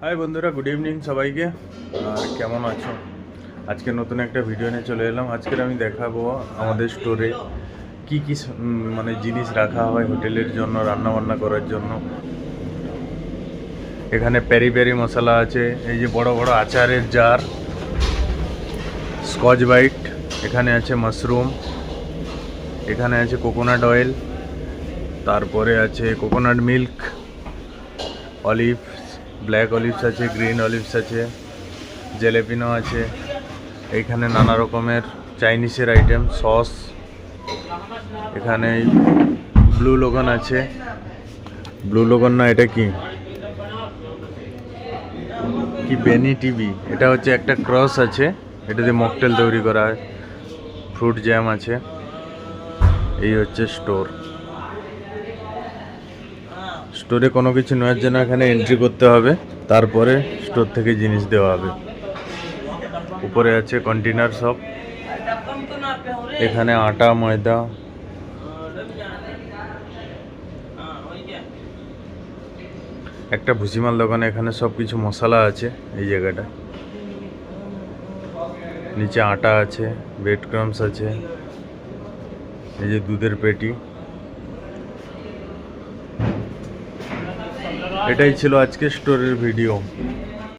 High বন্ধুরা, good evening সবাইকে। আর কেমন আছো? আজকে নতুন একটা ভিডিও নিয়ে চলে এলাম। আজকের আমি দেখাবো আমাদের স্টোরে কি কি মানে জিনিস রাখা হয় হোটেলের জন্য, রান্না বান্না করার জন্য। এখানে পেরি পেরি মশলা আছে, এই যে বড় বড় আচারের জার, স্কচ ব্রাইট, এখানে আছে মাশরুম, এখানে আছে কোকোনাট অয়েল, তারপরে আছে coconut milk, olive, black olives আছে, গ্রিন অলিভস আছে, জেলেপিনো আছে। এইখানে নানা রকমের চাইনিজের আইটেম, সস। এখানে ব্লু লোগন আছে, ব্লু লোগন না, এটা কি কি বেনি টিভি, এটা হচ্ছে একটা ক্রস আছে, এটা দিয়ে মকটেল তৈরি করা হয়। ফ্রুট জ্যাম আছে। এই হচ্ছে স্টোরে কোনো কিছু নেওয়ার জন্য এখানে এন্ট্রি করতে হবে, তারপরে স্টোর থেকে জিনিস দেওয়া হবে। উপরে আছে কন্টেনার শপ, এখানে আটা, ময়দা, একটা ভুসিমাল দোকানে এখানে সব কিছু মশলা আছে। এই জায়গাটা নিচে আটা আছে, ব্রেড ক্রামস আছে, এই যে দুধের পেটি। এটাই ছিল আজকে স্টোরের ভিডিও।